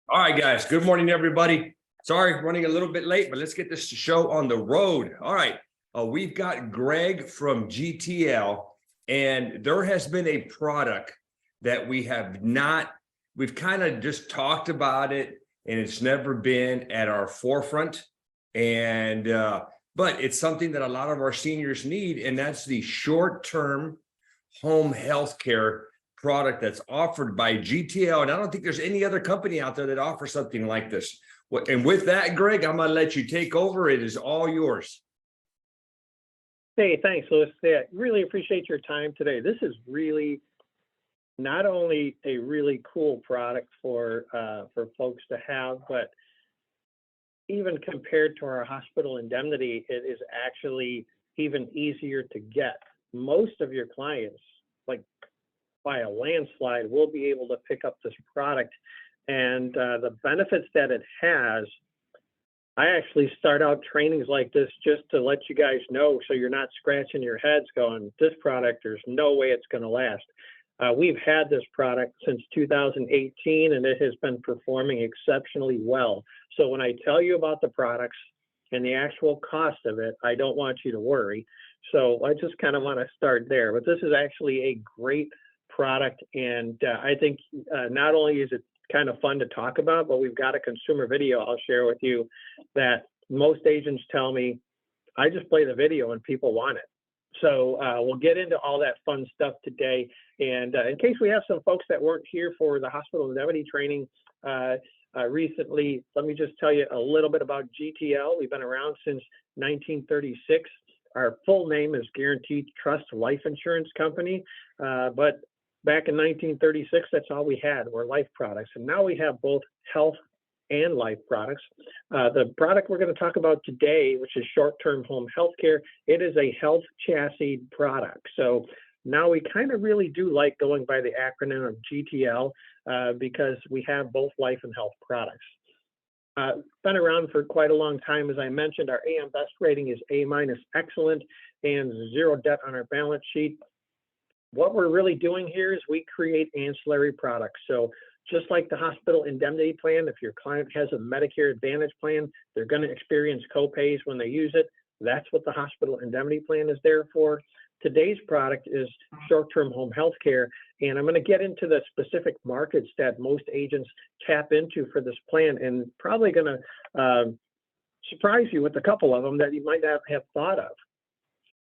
All right, guys. Good morning, everybody. Sorry, running a little bit late, but let's get this show on the road. All right. We've got Greg from GTL, and there has been a product that we've kind of just talked about it, and it's never been at our forefront. And, but it's something that a lot of our seniors need, and that's the short-term home health care product that's offered by GTL. And I don't think there's any other company out there that offers something like this. And with that, Greg, I'm going to let you take over. It is all yours. Hey, thanks, Louis. Yeah, really appreciate your time today. This is really not only a really cool product for folks to have, but even compared to our hospital indemnity, it is actually even easier to get. Most of your clients, like by a landslide, will be able to pick up this product, and the benefits that it has. I actually start out trainings like this just to let you guys know, so you're not scratching your heads going, this product, there's no way it's going to last. We've had this product since 2018, and it has been performing exceptionally well. So when I tell you about the products and the actual cost of it, I don't want you to worry. So I just kind of want to start there. But this is actually a great product, and I think not only is it kind of fun to talk about, but we've got a consumer video I'll share with you that most agents tell me, I just play the video and people want it. So we'll get into all that fun stuff today. And in case we have some folks that weren't here for the hospital indemnity training recently, let me just tell you a little bit about GTL. We've been around since 1936. Our full name is Guaranteed Trust Life Insurance Company, but back in 1936, that's all we had were life products. And now we have both health and life products. The product we're going to talk about today, which is short-term home health care, it is a health chassis product. So now we kind of really do like going by the acronym of GTL because we have both life and health products. Been around for quite a long time. As I mentioned, our AM Best rating is A- excellent and zero debt on our balance sheet. What we're really doing here is we create ancillary products. So just like the hospital indemnity plan, if your client has a Medicare Advantage plan, they're going to experience copays when they use it. That's what the hospital indemnity plan is there for. Today's product is short-term home health care, and I'm going to get into the specific markets that most agents tap into for this plan, and probably going to surprise you with a couple of them that you might not have thought of.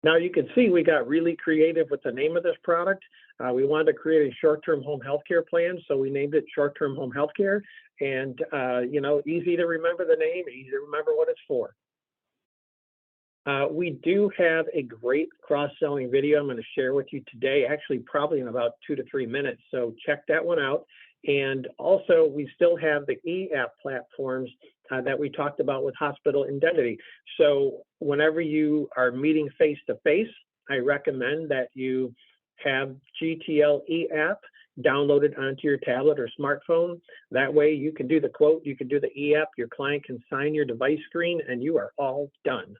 Now you can see we got really creative with the name of this product. We wanted to create a short-term home healthcare plan, so we named it short-term home healthcare. And you know, easy to remember the name, easy to remember what it's for. We do have a great cross-selling video I'm going to share with you today, actually probably in about 2 to 3 minutes. So check that one out. And also, we still have the eapp platforms that we talked about with hospital indemnity. So whenever you are meeting face-to-face, I recommend that you have GTL eapp downloaded onto your tablet or smartphone. That way you can do the quote, you can do the eapp, your client can sign your device screen, and you are all done.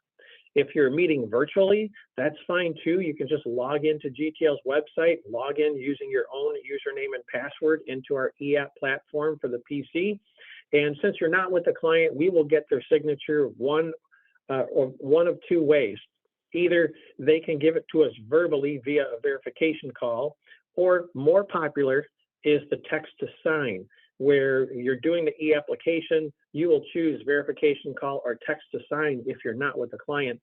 If you're meeting virtually, that's fine too. You can just log into GTL's website, log in using your own username and password into our eapp platform for the PC. And since you're not with the client, we will get their signature one of two ways. Either they can give it to us verbally via a verification call, or more popular is the text to sign, where you're doing the e-application, you will choose verification call or text to sign if you're not with the client.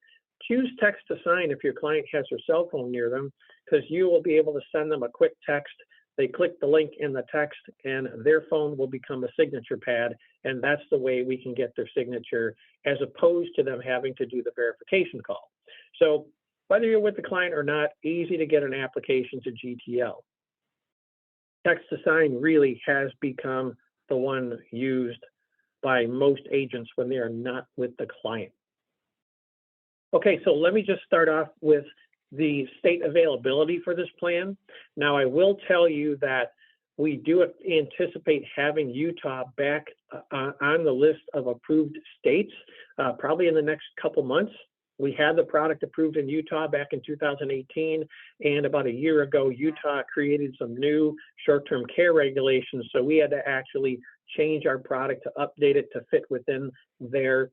Choose text to sign if your client has their cell phone near them, because you will be able to send them a quick text. They click the link in the text and their phone will become a signature pad, and that's the way we can get their signature as opposed to them having to do the verification call. So whether you're with the client or not, easy to get an application to GTL. Text to sign really has become the one used by most agents when they are not with the client. Okay, so let me just start off with the state availability for this plan. Now, I will tell you that we do anticipate having Utah back on the list of approved states, probably in the next couple months. We had the product approved in Utah back in 2018, and about a year ago, Utah created some new short-term care regulations, so we had to actually change our product to update it to fit within their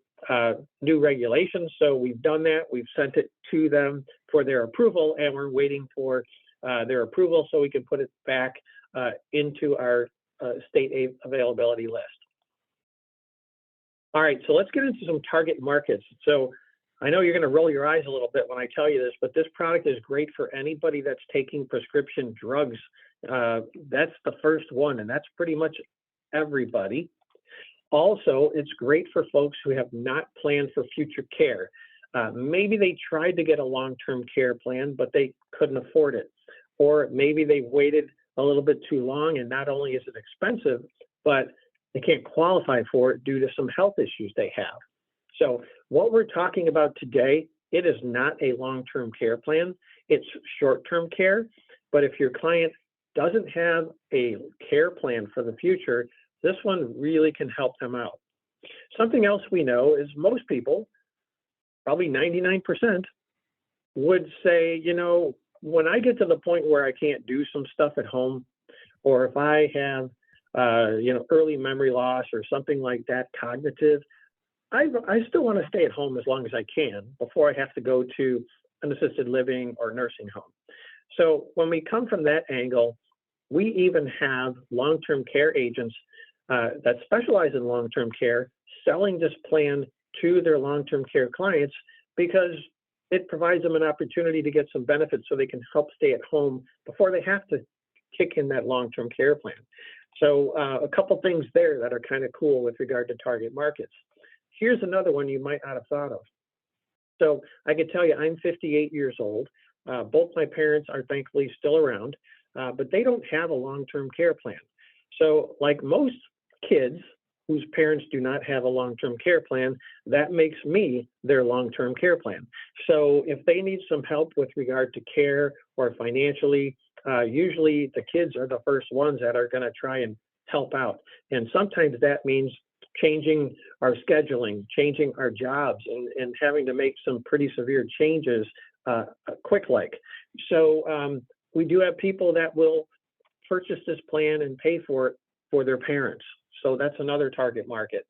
new regulations. So we've done that. We've sent it to them for their approval, and we're waiting for their approval so we can put it back into our state availability list. All right, so let's get into some target markets. So I know you're going to roll your eyes a little bit when I tell you this, but this product is great for anybody that's taking prescription drugs. That's the first one, and that's pretty much everybody. Also, it's great for folks who have not planned for future care. Maybe they tried to get a long-term care plan, but they couldn't afford it. Or maybe they waited a little bit too long, and not only is it expensive, but they can't qualify for it due to some health issues they have. So what we're talking about today, it is not a long-term care plan. It's short-term care. But if your client doesn't have a care plan for the future, this one really can help them out. Something else we know is most people, probably 99%, would say, you know, when I get to the point where I can't do some stuff at home, or if I have, early memory loss or something like that, cognitive, I still want to stay at home as long as I can before I have to go to an assisted living or nursing home. So when we come from that angle, we even have long-term care agents that specialize in long-term care selling this plan to their long-term care clients because it provides them an opportunity to get some benefits so they can help stay at home before they have to kick in that long-term care plan. So a couple things there that are kind of cool with regard to target markets. Here's another one you might not have thought of. So I can tell you I'm 58 years old. Both my parents are thankfully still around, but they don't have a long-term care plan. So like most kids whose parents do not have a long-term care plan, that makes me their long-term care plan. So if they need some help with regard to care or financially, usually the kids are the first ones that are going to try and help out. And sometimes that means changing our scheduling, changing our jobs, and having to make some pretty severe changes quick like. So we do have people that will purchase this plan and pay for it for their parents. So that's another target market.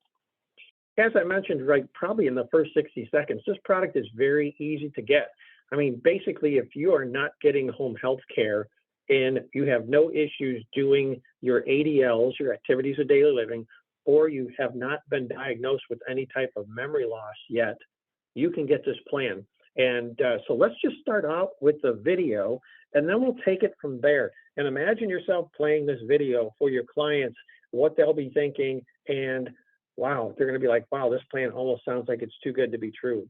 As I mentioned, right, probably in the first 60 seconds, this product is very easy to get. I mean, basically, if you are not getting home health care and you have no issues doing your ADLs, your activities of daily living, or you have not been diagnosed with any type of memory loss yet, you can get this plan. And so let's just start out with the video, and then we'll take it from there. And imagine yourself playing this video for your clients, what they'll be thinking, and wow, they're going to be like, wow, this plan almost sounds like it's too good to be true.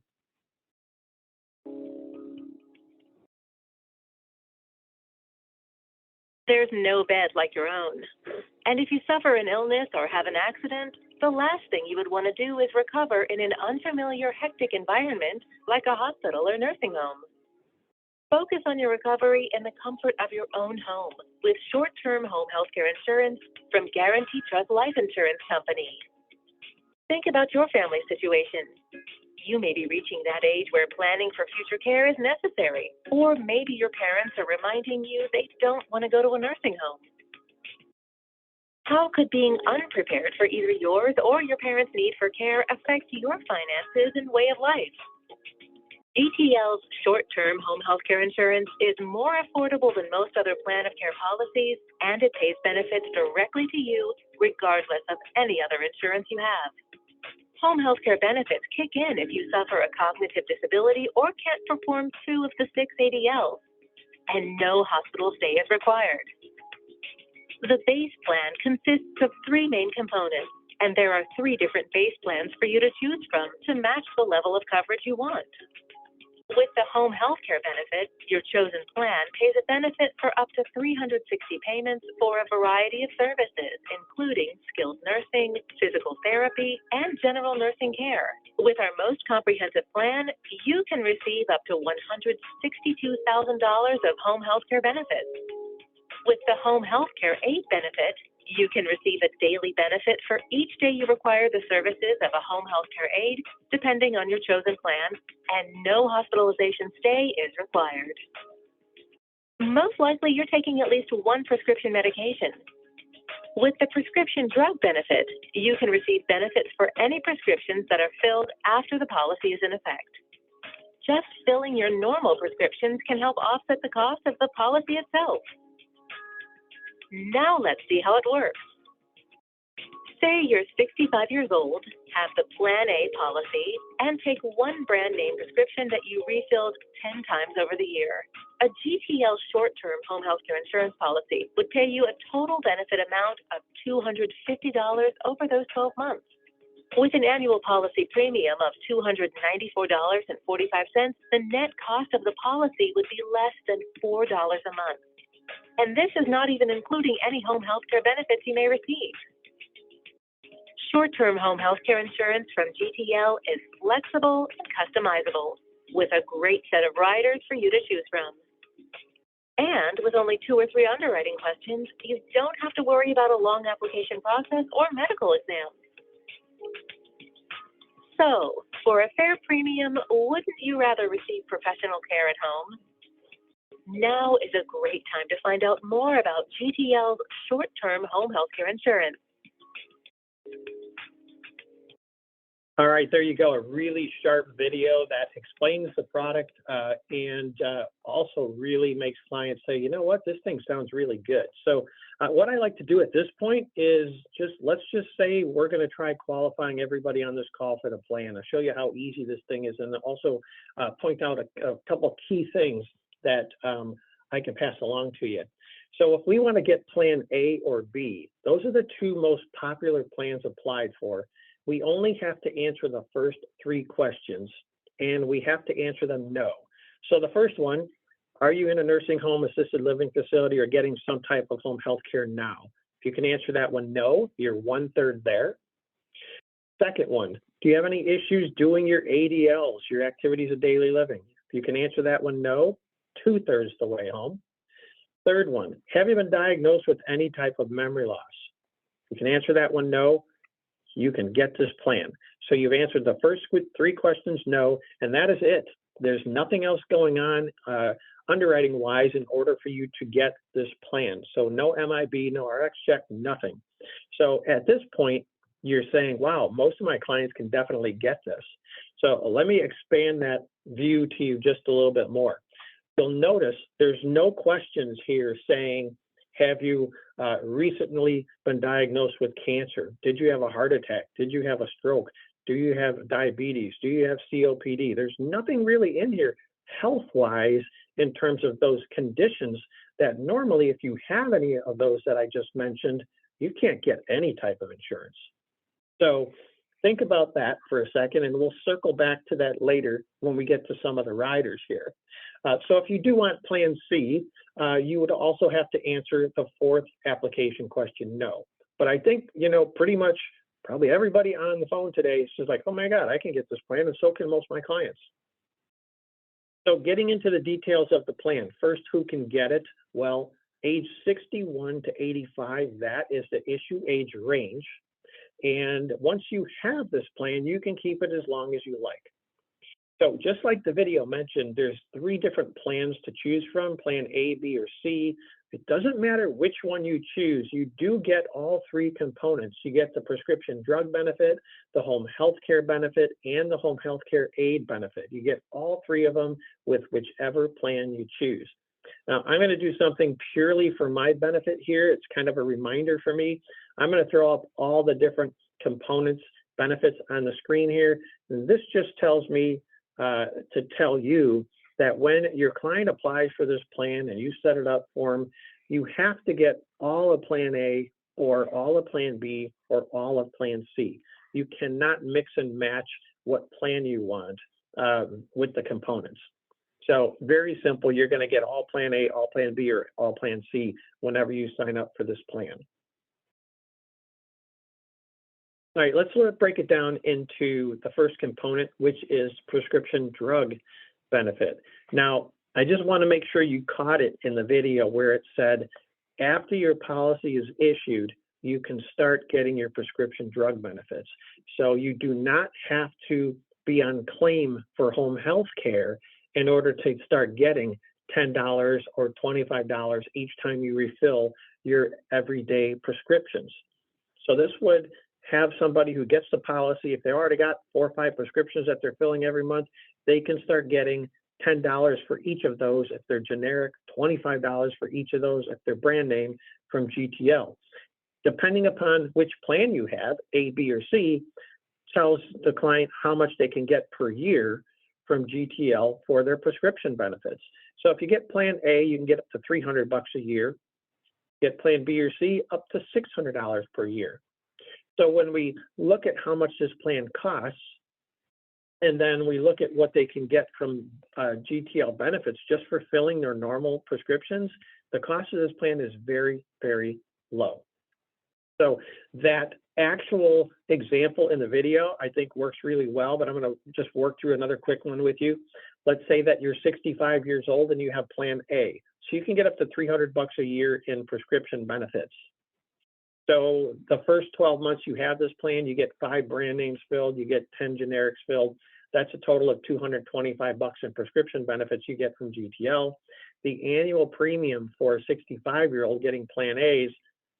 There's no bed like your own. And if you suffer an illness or have an accident, the last thing you would want to do is recover in an unfamiliar, hectic environment like a hospital or nursing home. Focus on your recovery in the comfort of your own home with short-term home healthcare insurance from Guarantee Trust Life Insurance Company. Think about your family situation. You may be reaching that age where planning for future care is necessary, or maybe your parents are reminding you they don't want to go to a nursing home. How could being unprepared for either yours or your parents' need for care affect your finances and way of life? GTL's short-term home health care insurance is more affordable than most other plan of care policies, and it pays benefits directly to you regardless of any other insurance you have. Home health care benefits kick in if you suffer a cognitive disability or can't perform 2 of the 6 ADLs, and no hospital stay is required. The base plan consists of 3 main components, and there are 3 different base plans for you to choose from to match the level of coverage you want. With the home health care benefit, your chosen plan pays a benefit for up to 360 payments for a variety of services, including skilled nursing, physical therapy, and general nursing care. With our most comprehensive plan, you can receive up to $162,000 of home health care benefits. With the home health care aid benefit, You can receive a daily benefit for each day you require the services of a home health care aide, depending on your chosen plan, and no hospitalization stay is required. Most likely, you're taking at least one prescription medication. With the prescription drug benefit, you can receive benefits for any prescriptions that are filled after the policy is in effect. Just filling your normal prescriptions can help offset the cost of the policy itself. Now let's see how it works. Say you're 65 years old, have the Plan A policy, and take one brand name prescription that you refilled 10 times over the year. A GTL short-term home health care insurance policy would pay you a total benefit amount of $250 over those 12 months. With an annual policy premium of $294.45, the net cost of the policy would be less than $4 a month. And this is not even including any home health care benefits you may receive. Short-term home health care insurance from GTL is flexible and customizable, with a great set of riders for you to choose from. And with only 2 or 3 underwriting questions, you don't have to worry about a long application process or medical exams. So, for a fair premium, wouldn't you rather receive professional care at home? Now is a great time to find out more about GTL's short-term home health care insurance. All right, there you go. A really sharp video that explains the product and also really makes clients say, you know what, this thing sounds really good. So what I like to do at this point is let's just say we're going to try qualifying everybody on this call for the plan. I'll show you how easy this thing is, and also point out a couple of key things that I can pass along to you. So if we want to get Plan A or B, those are the 2 most popular plans applied for. We only have to answer the first 3 questions, and we have to answer them no. So the first one, are you in a nursing home, assisted living facility, or getting some type of home health care now? If you can answer that one no, you're 1/3 there. Second one, do you have any issues doing your ADLs, your activities of daily living? If you can answer that one no, 2/3 the way home. Third one, have you been diagnosed with any type of memory loss? If you can answer that one no, you can get this plan. So you've answered the first 3 questions no, and that is it. There's nothing else going on underwriting wise in order for you to get this plan. So no MIB, no RX check, nothing. So at this point, you're saying, wow, most of my clients can definitely get this. So let me expand that view to you just a little bit more. You'll notice there's no questions here saying, have you recently been diagnosed with cancer? Did you have a heart attack? Did you have a stroke? Do you have diabetes? Do you have COPD? There's nothing really in here health-wise in terms of those conditions that normally, if you have any of those that I just mentioned, you can't get any type of insurance. So think about that for a second, and we'll circle back to that later when we get to some of the riders here. So if you do want Plan C, you would also have to answer the 4th application question, no. But I think, you know, pretty much probably everybody on the phone today is just like, oh my God, I can get this plan, and so can most of my clients. So getting into the details of the plan, first, who can get it? Well, age 61 to 85, that is the issue age range. And once you have this plan, you can keep it as long as you like. So just like the video mentioned, there's 3 different plans to choose from, Plan A, B, or C. It doesn't matter which one you choose, you do get all 3 components. You get the prescription drug benefit, the home health care benefit, and the home health care aid benefit. You get all 3 of them with whichever plan you choose. Now, I'm going to do something purely for my benefit here. It's kind of a reminder for me. I'm going to throw up all the different components, benefits on the screen here. And this just tells me to tell you that when your client applies for this plan and you set it up for them, you have to get all of Plan A or all of Plan B or all of Plan C. You cannot mix and match what plan you want with the components. So very simple, you're going to get all Plan A, all Plan B, or all Plan C whenever you sign up for this plan. All right, let's break it down into the first component, which is prescription drug benefit. Now, I just want to make sure you caught it in the video where it said, after your policy is issued, you can start getting your prescription drug benefits. So you do not have to be on claim for home health care in order to start getting $10 or $25 each time you refill your everyday prescriptions. So this would have somebody who gets the policy, if they already got 4 or 5 prescriptions that they're filling every month, they can start getting $10 for each of those if they're generic, $25 for each of those if they're brand name from GTL. Depending upon which plan you have, A, B, or C, tells the client how much they can get per year from GTL for their prescription benefits. So if you get plan A, you can get up to $300 a year. Get plan B or C, up to $600 per year. So when we look at how much this plan costs, and then we look at what they can get from GTL benefits just for filling their normal prescriptions, the cost of this plan is very, very low. So that actual example in the video, I think works really well, but I'm going to just work through another quick one with you. Let's say that you're 65 years old and you have plan A. So you can get up to $300 a year in prescription benefits. So the first 12 months you have this plan, you get 5 brand names filled, you get 10 generics filled. That's a total of $225 in prescription benefits you get from GTL. The annual premium for a 65-year-old getting plan A is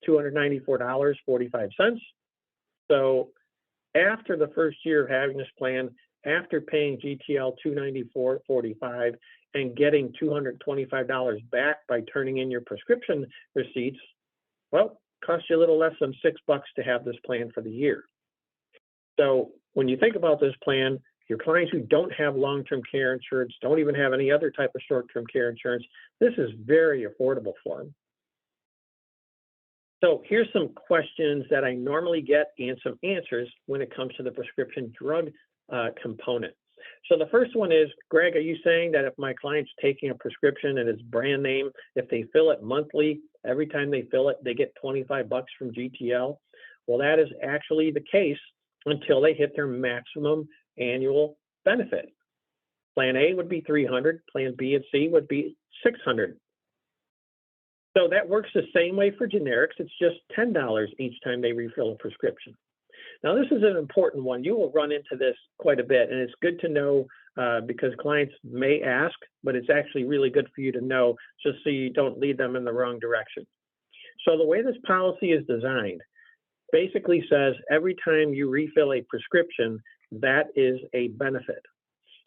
$294.45. So after the first year of having this plan, after paying GTL $294.45 and getting $225 back by turning in your prescription receipts, well, costs you a little less than $6 to have this plan for the year. So when you think about this plan, your clients who don't have long-term care insurance, don't even have any other type of short-term care insurance, this is very affordable for them. So here's some questions that I normally get and some answers when it comes to the prescription drug component. So the first one is, Greg, are you saying that if my client's taking a prescription and it's brand name, if they fill it monthly, every time they fill it, they get $25 from GTL? Well, that is actually the case until they hit their maximum annual benefit. Plan A would be $300, Plan B and C would be $600. So that works the same way for generics. It's just $10 each time they refill a prescription. Now, this is an important one. You will run into this quite a bit, and it's good to know because clients may ask, but it's actually really good for you to know just so you don't lead them in the wrong direction. So the way this policy is designed basically says every time you refill a prescription, that is a benefit.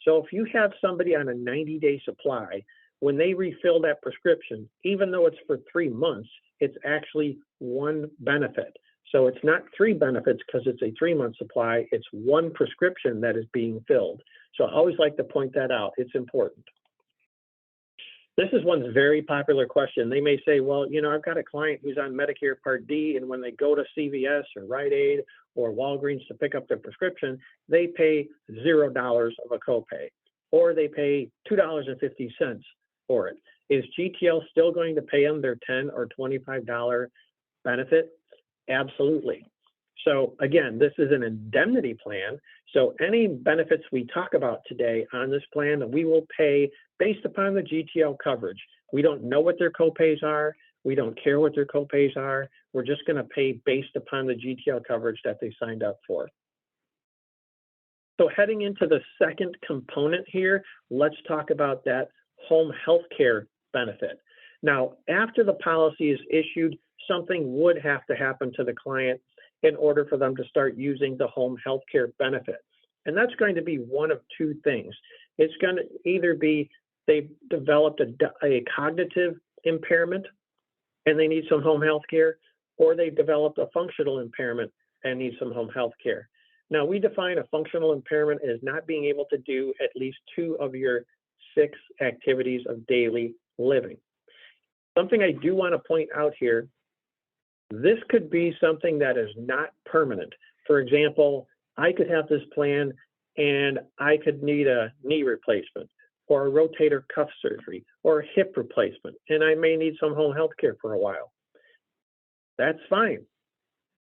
So if you have somebody on a 90-day supply, when they refill that prescription, even though it's for 3 months, it's actually one benefit. So it's not 3 benefits because it's a 3-month supply. It's one prescription that is being filled. So I always like to point that out. It's important. This is one very popular question. They may say, well, you know, I've got a client who's on Medicare Part D, and when they go to CVS or Rite Aid or Walgreens to pick up their prescription, they pay $0 of a copay, or they pay $2.50 for it. Is GTL still going to pay them their $10 or $25 benefit? Absolutely. So again, this is an indemnity plan. So any benefits we talk about today on this plan, we will pay based upon the GTL coverage. We don't know what their copays are. We don't care what their copays are. We're just going to pay based upon the GTL coverage that they signed up for. So heading into the second component here, let's talk about that home health care benefit. Now, after the policy is issued, something would have to happen to the client in order for them to start using the home health care benefit. And that's going to be one of 2 things. It's going to either be they've developed a cognitive impairment and they need some home health care, or they've developed a functional impairment and need some home health care. Now, we define a functional impairment as not being able to do at least 2 of your 6 activities of daily living. Something I do want to point out here, this could be something that is not permanent. For example, I could have this plan and I could need a knee replacement or a rotator cuff surgery or a hip replacement, and I may need some home health care for a while. That's fine.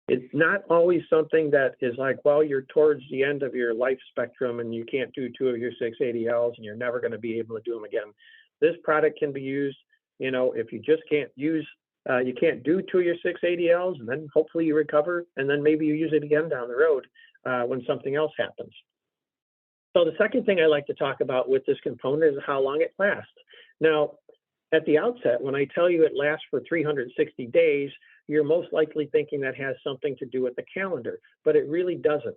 It's not always something that is like, well, you're towards the end of your life spectrum and you can't do 2 of your 6 ADLs and you're never going to be able to do them again. This product can be used, you know, if you just can't use You can't do 2 of your 6 ADLs, and then hopefully you recover, and then maybe you use it again down the road when something else happens. So the second thing I like to talk about with this component is how long it lasts. Now, at the outset, when I tell you it lasts for 360 days, you're most likely thinking that has something to do with the calendar, but it really doesn't.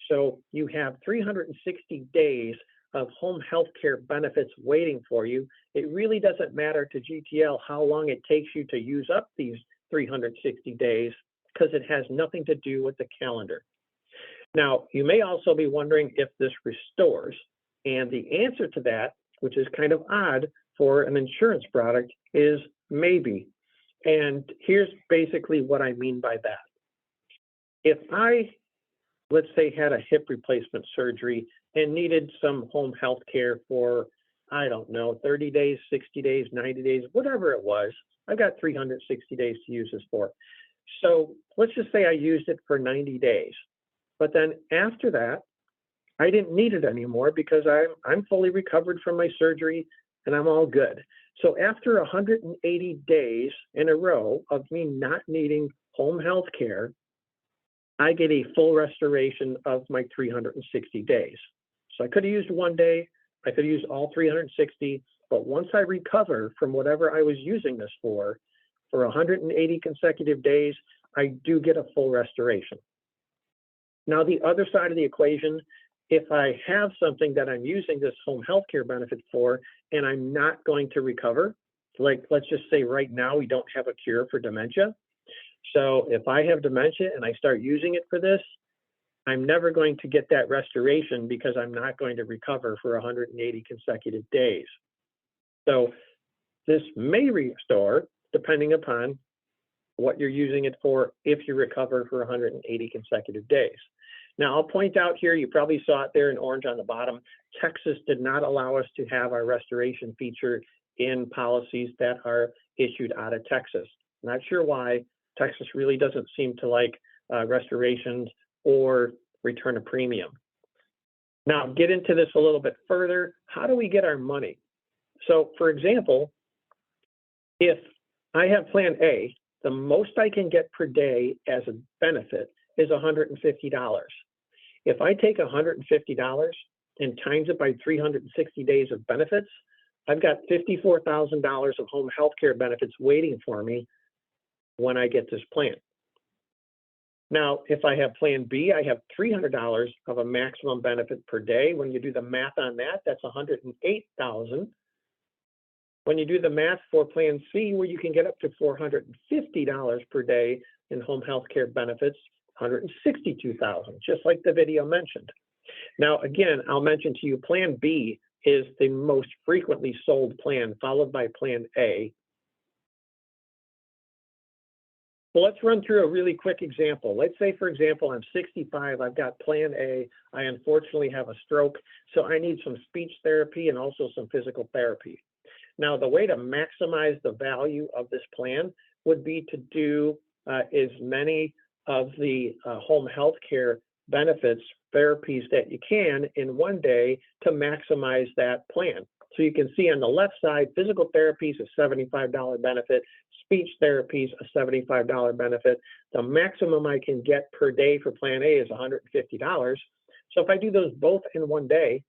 So you have 360 days of home health care benefits waiting for you. It really doesn't matter to GTL how long it takes you to use up these 360 days because it has nothing to do with the calendar. Now, you may also be wondering if this restores, and the answer to that, which is kind of odd for an insurance product, is maybe. And here's basically what I mean by that. If I, let's say, had a hip replacement surgery and needed some home health care for, I don't know, 30 days, 60 days, 90 days, whatever it was, I got 360 days to use this for. So let's just say I used it for 90 days. But then after that, I didn't need it anymore because I'm fully recovered from my surgery and I'm all good. So after 180 days in a row of me not needing home health care, I get a full restoration of my 360 days. So I could have used 1 day, I could have used all 360, but once I recover from whatever I was using this for 180 consecutive days, I do get a full restoration. Now, the other side of the equation, if I have something that I'm using this home health care benefit for and I'm not going to recover, like let's just say right now we don't have a cure for dementia. So if I have dementia and I start using it for this, I'm never going to get that restoration because I'm not going to recover for 180 consecutive days. So this may restore depending upon what you're using it for if you recover for 180 consecutive days. Now, I'll point out here, you probably saw it there in orange on the bottom, Texas did not allow us to have our restoration feature in policies that are issued out of Texas. Not sure why. Texas really doesn't seem to like restorations or return a premium. Now, get into this a little bit further. How do we get our money? So, for example, if I have Plan A, the most I can get per day as a benefit is $150. If I take $150 and times it by 360 days of benefits, I've got $54,000 of home health care benefits waiting for me when I get this plan. Now, if I have Plan B, I have $300 of a maximum benefit per day. When you do the math on that, that's $108,000. When you do the math for Plan C, where you can get up to $450 per day in home health care benefits, $162,000, just like the video mentioned. Now, again, I'll mention to you, Plan B is the most frequently sold plan, followed by Plan A. Well, let's run through a really quick example. Let's say, for example, I'm 65, I've got Plan A, I unfortunately have a stroke, so I need some speech therapy and also some physical therapy. Now, the way to maximize the value of this plan would be to do as many of the home health care benefits, therapies that you can in 1 day to maximize that plan. So you can see on the left side, physical therapy is a $75 benefit, speech therapy is a $75 benefit. The maximum I can get per day for Plan A is $150. So if I do those both in 1 day,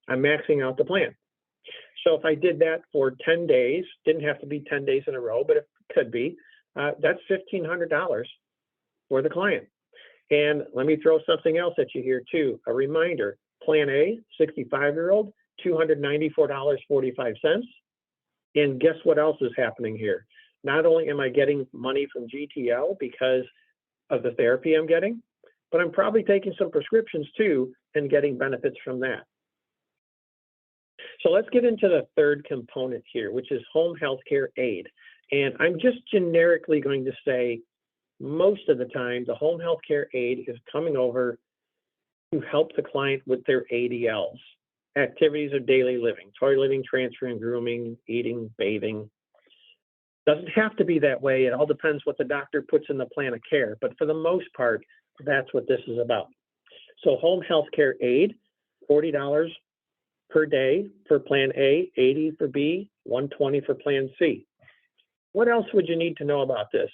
I'm maxing out the plan. So if I did that for 10 days, didn't have to be 10 days in a row, but it could be, that's $1,500 for the client. And let me throw something else at you here too. A reminder, Plan A, 65-year-old, $294.45. And guess what else is happening here? Not only am I getting money from GTL because of the therapy I'm getting, but I'm probably taking some prescriptions too and getting benefits from that. So let's get into the third component here, which is home health care aid. And I'm just generically going to say most of the time, the home health care aid is coming over to help the client with their ADLs, activities of daily living, toileting, transferring, grooming, eating, bathing. Doesn't have to be that way. It all depends what the doctor puts in the plan of care. But for the most part, that's what this is about. So home health care aid, $40 per day for Plan A, $80 for B, $120 for Plan C. What else would you need to know about this?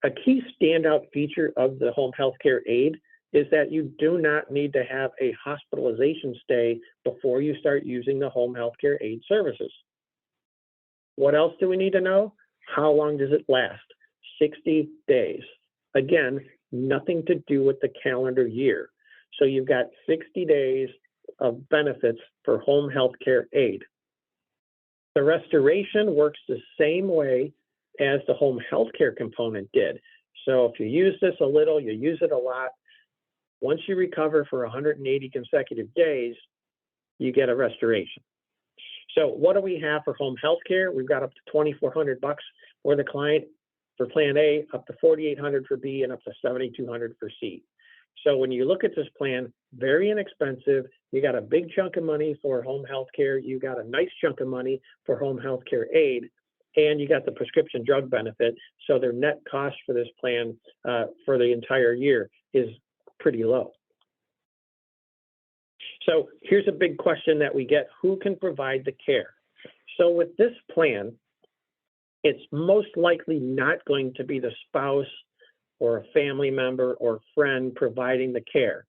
A key standout feature of the home health care aid is that you do not need to have a hospitalization stay before you start using the home health care aid services. What else do we need to know? How long does it last? 60 days. Again, nothing to do with the calendar year. So you've got 60 days of benefits for home health care aid. The restoration works the same way as the home health care component did. So if you use this a little, you use it a lot. Once you recover for 180 consecutive days, you get a restoration. So what do we have for home health care? We've got up to $2,400 for the client for Plan A, up to $4,800 for B, and up to $7,200 for C. So when you look at this plan, very inexpensive. You got a big chunk of money for home health care. You got a nice chunk of money for home health care aid, and you got the prescription drug benefit. So their net cost for this plan for the entire year is pretty low. So here's a big question that we get: who can provide the care? So with this plan, it's most likely not going to be the spouse or a family member or friend providing the care.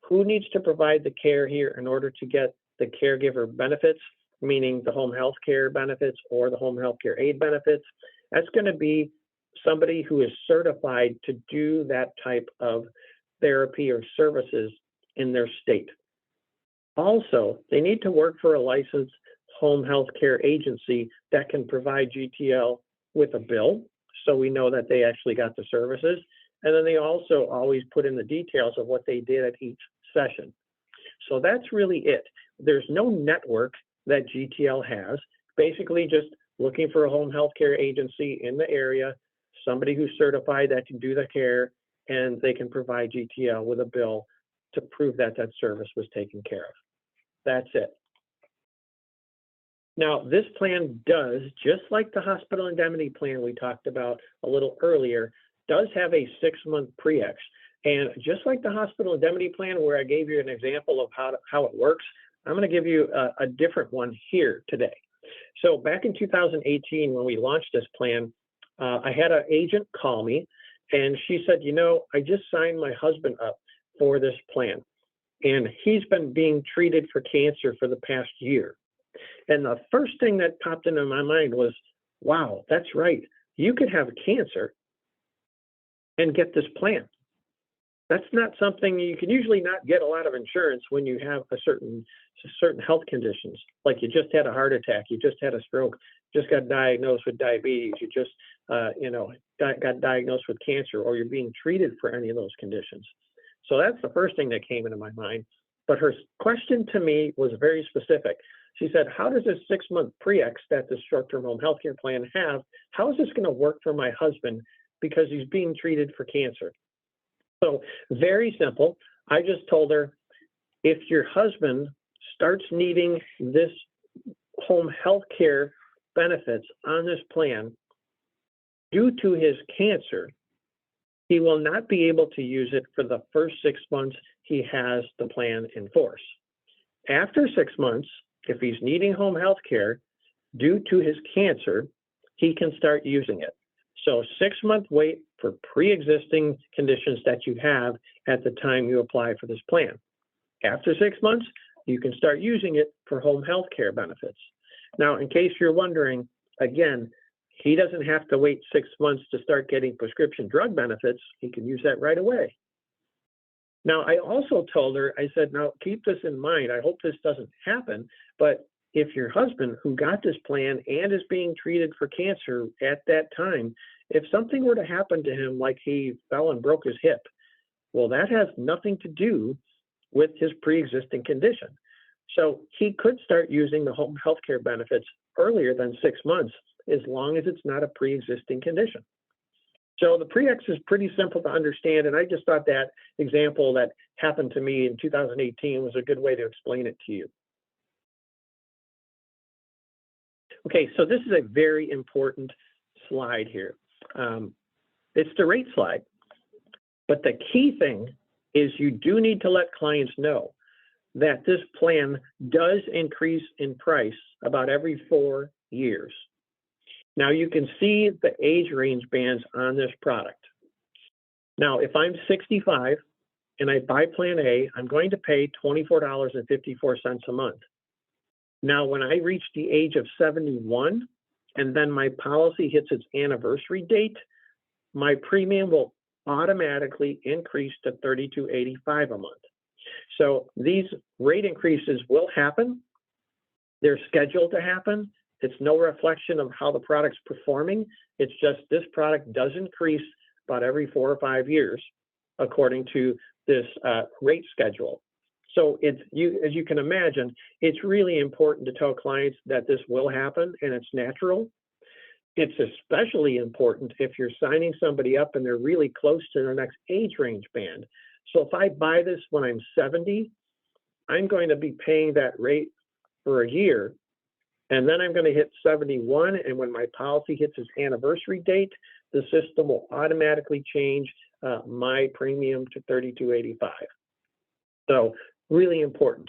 Who needs to provide the care here in order to get the caregiver benefits, meaning the home health care benefits or the home health care aid benefits? That's going to be somebody who is certified to do that type of therapy or services in their state. Also, they need to work for a licensed home health care agency that can provide GTL with a bill, so we know that they actually got the services. And then they also always put in the details of what they did at each session. So that's really it. There's no network that GTL has. Basically just looking for a home health care agency in the area, somebody who's certified that can do the care, and they can provide GTL with a bill to prove that that service was taken care of. That's it. Now, this plan does, just like the hospital indemnity plan we talked about a little earlier, does have a 6-month pre-ex. And just like the hospital indemnity plan, where I gave you an example of how it works, I'm going to give you a different one here today. So back in 2018, when we launched this plan, I had an agent call me, and she said, you know, I just signed my husband up for this plan, and he's been being treated for cancer for the past year. And the first thing that popped into my mind was, wow, that's right. You could have cancer and get this plan. That's not something you can usually not get a lot of insurance when you have a certain health conditions, like you just had a heart attack, you just had a stroke, just got diagnosed with diabetes, you just got diagnosed with cancer, or you're being treated for any of those conditions. So that's the first thing that came into my mind. But her question to me was very specific. She said, how does this 6-month pre-ex that this short-term home health care plan have, how is this going to work for my husband because he's being treated for cancer? So very simple. I just told her, if your husband starts needing this home health care benefits on this plan due to his cancer, he will not be able to use it for the first 6 months he has the plan in force. After 6 months, if he's needing home health care due to his cancer, he can start using it. So 6-month wait for pre-existing conditions that you have at the time you apply for this plan. After 6 months, you can start using it for home health care benefits. Now, in case you're wondering, again, he doesn't have to wait 6 months to start getting prescription drug benefits. He can use that right away. Now, I also told her, I said, now keep this in mind. I hope this doesn't happen, but if your husband who got this plan and is being treated for cancer at that time, if something were to happen to him, like he fell and broke his hip, well, that has nothing to do with his pre-existing condition. So he could start using the home health care benefits earlier than 6 months, as long as it's not a pre-existing condition. So the pre-ex is pretty simple to understand, and I just thought that example that happened to me in 2018 was a good way to explain it to you. Okay, so this is a very important slide here. It's the rate slide, but the key thing is you do need to let clients know that this plan does increase in price about every 4 years. Now you can see the age range bands on this product. Now, if I'm 65 and I buy Plan A, I'm going to pay $24.54 a month. Now, when I reach the age of 71 and then my policy hits its anniversary date, my premium will automatically increase to $32.85 a month. So these rate increases will happen. They're scheduled to happen. It's no reflection of how the product's performing. It's just this product does increase about every 4 or 5 years, according to this rate schedule. So as you can imagine, it's really important to tell clients that this will happen and it's natural. It's especially important if you're signing somebody up and they're really close to their next age range band. So if I buy this when I'm 70, I'm going to be paying that rate for a year, and then I'm going to hit 71, and when my policy hits its anniversary date, the system will automatically change my premium to $32.85. So really important.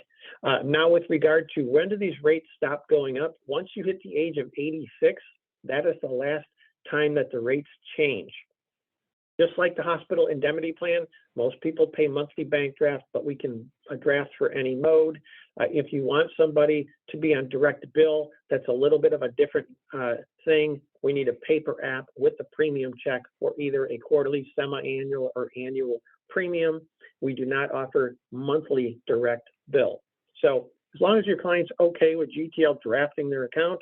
Now with regard to when do these rates stop going up, once you hit the age of 86, that is the last time that the rates change. Just like the hospital indemnity plan, most people pay monthly bank draft, but we can draft for any mode. If you want somebody to be on direct bill, that's a little bit of a different thing. We need a paper app with the premium check for either a quarterly, semi-annual, or annual premium. We do not offer monthly direct bill. So as long as your client's okay with GTL drafting their account,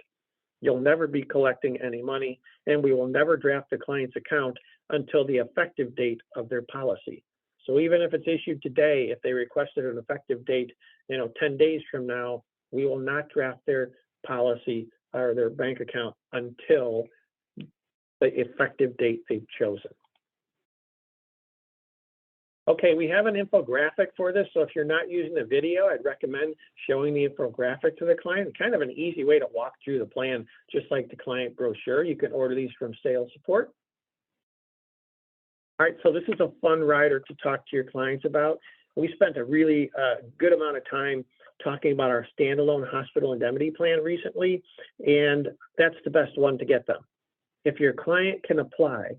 you'll never be collecting any money, and we will never draft the client's account until the effective date of their policy. So even if it's issued today, if they requested an effective date, 10 days from now, we will not draft their policy or their bank account until the effective date they've chosen. Okay, we have an infographic for this, so if you're not using the video, I'd recommend showing the infographic to the client. Kind of an easy way to walk through the plan, just like the client brochure. You can order these from sales support. All right, so this is a fun rider to talk to your clients about. We spent a really good amount of time talking about our standalone hospital indemnity plan recently, and that's the best one to get them. If your client can apply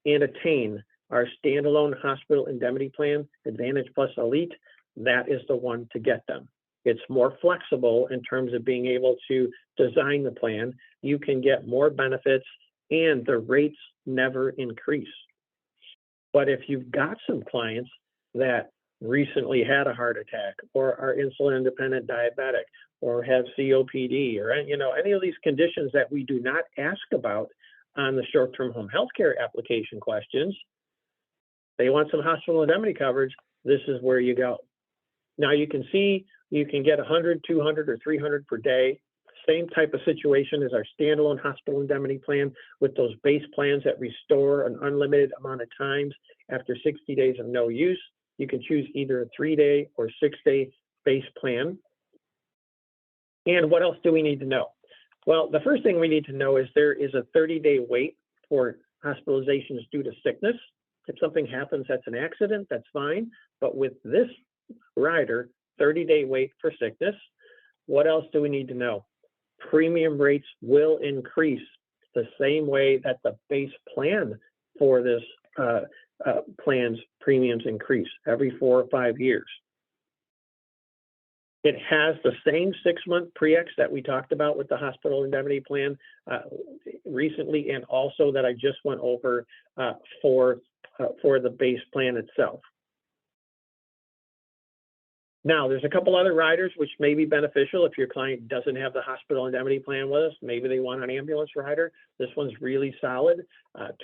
and attain our standalone hospital indemnity plan, Advantage Plus Elite, that is the one to get them. It's more flexible in terms of being able to design the plan. You can get more benefits and the rates never increase. But if you've got some clients that recently had a heart attack or are insulin dependent diabetic or have COPD or any of these conditions that we do not ask about on the short-term home health care application questions, they want some hospital indemnity coverage, this is where you go. Now you can see you can get 100, 200, or 300 per day. Same type of situation as our standalone hospital indemnity plan with those base plans that restore an unlimited amount of times after 60 days of no use. You can choose either a 3-day or 6-day base plan. And what else do we need to know? Well, the first thing we need to know is there is a 30-day wait for hospitalizations due to sickness. If something happens that's an accident, that's fine. But with this rider, 30-day wait for sickness. What else do we need to know? Premium rates will increase the same way that the base plan for this plan's premiums increase every 4 or 5 years. It has the same 6-month pre-ex that we talked about with the hospital indemnity plan recently, and also that I just went over for the base plan itself. Now, there's a couple other riders which may be beneficial if your client doesn't have the hospital indemnity plan with us. Maybe they want an ambulance rider. This one's really solid.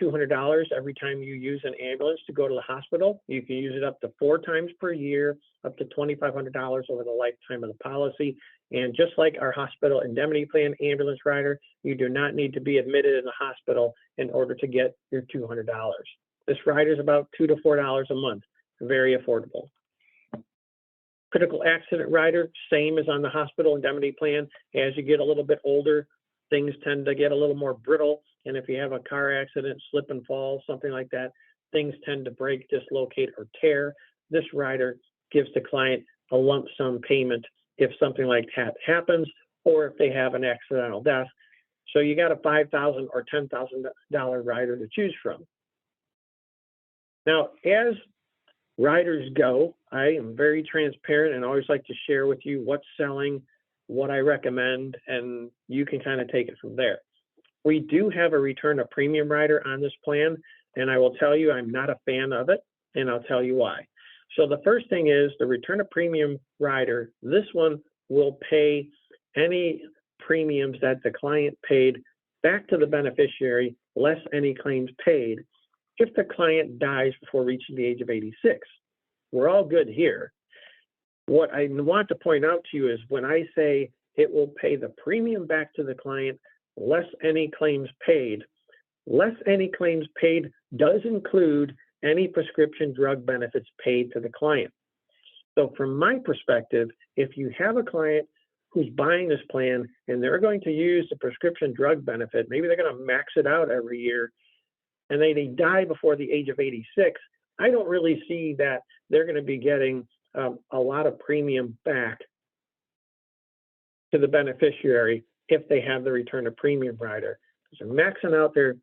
$200 every time you use an ambulance to go to the hospital. You can use it up to 4 times per year, up to $2,500 over the lifetime of the policy. And just like our hospital indemnity plan ambulance rider, you do not need to be admitted in the hospital in order to get your $200. This rider is about $2 to $4 a month, very affordable. Critical accident rider, same as on the hospital indemnity plan. As you get a little bit older, things tend to get a little more brittle. And if you have a car accident, slip and fall, something like that, things tend to break, dislocate, or tear. This rider gives the client a lump sum payment if something like that happens, or if they have an accidental death. So you got a $5,000 or $10,000 rider to choose from. Now, as riders go, I am very transparent and always like to share with you what's selling, what I recommend, and you can kind of take it from there. We do have a return of premium rider on this plan, and I will tell you I'm not a fan of it, and I'll tell you why. So the first thing is the return of premium rider. This one will pay any premiums that the client paid back to the beneficiary, less any claims paid, if the client dies before reaching the age of 86. We're all good here. What I want to point out to you is when I say it will pay the premium back to the client, less any claims paid, less any claims paid does include any prescription drug benefits paid to the client. So from my perspective, if you have a client who's buying this plan and they're going to use the prescription drug benefit, maybe they're going to max it out every year, and they die before the age of 86, I don't really see that they're going to be getting a lot of premium back to the beneficiary if they have the return of premium rider. So maxing out their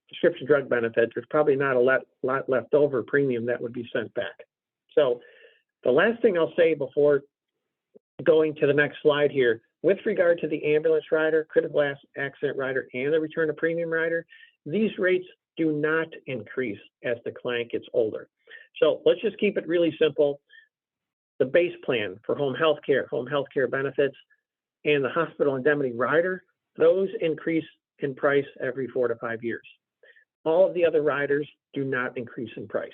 prescription drug benefit, there's probably not a lot left over premium that would be sent back. So the last thing I'll say before going to the next slide here, with regard to the ambulance rider, critical accident rider, and the return of premium rider, these rates do not increase as the client gets older. So let's just keep it really simple. The base plan for home health care benefits, and the hospital indemnity rider, those increase in price every 4 to 5 years. All of the other riders do not increase in price.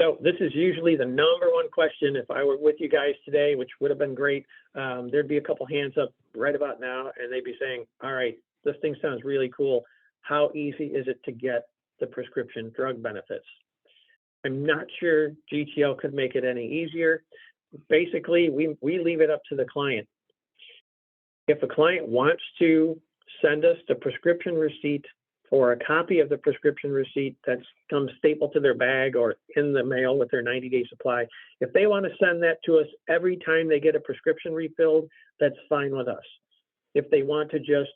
So this is usually the number one question. If I were with you guys today, which would have been great, there'd be a couple hands up right about now, and they'd be saying, all right, this thing sounds really cool. How easy is it to get the prescription drug benefits? I'm not sure GTL could make it any easier. Basically, we leave it up to the client. If a client wants to send us the prescription receipt or a copy of the prescription receipt that comes stapled to their bag or in the mail with their 90-day supply, if they want to send that to us every time they get a prescription refilled, that's fine with us. If they want to just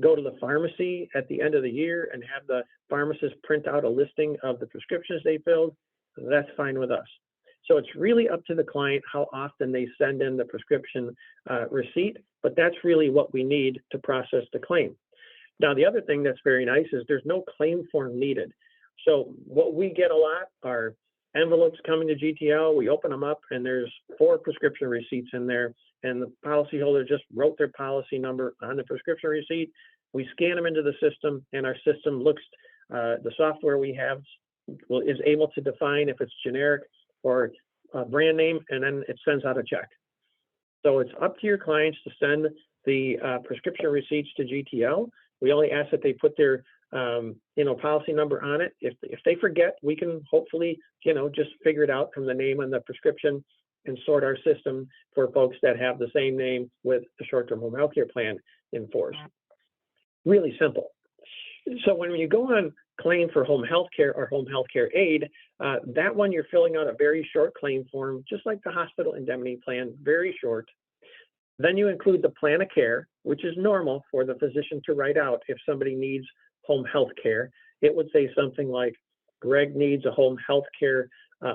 go to the pharmacy at the end of the year and have the pharmacist print out a listing of the prescriptions they filled, that's fine with us. So it's really up to the client how often they send in the prescription receipt, but that's really what we need to process the claim. Now, the other thing that's very nice is there's no claim form needed. So what we get a lot are envelopes coming to GTL. We open them up and there's 4 prescription receipts in there, and the policyholder just wrote their policy number on the prescription receipt. We scan them into the system, and our system looks, the software we have is able to define if it's generic or a brand name, and then it sends out a check. So it's up to your clients to send the prescription receipts to GTL. We only ask that they put their policy number on it. If they forget, we can hopefully just figure it out from the name on the prescription and sort our system for folks that have the same name with the short-term home health care plan in force. Really simple. So when you go on claim for home health care or home health care aid, that one you're filling out a very short claim form, just like the hospital indemnity plan, very short. Then you include the plan of care, which is normal for the physician to write out if somebody needs home health care. It would say something like, Greg needs a home health care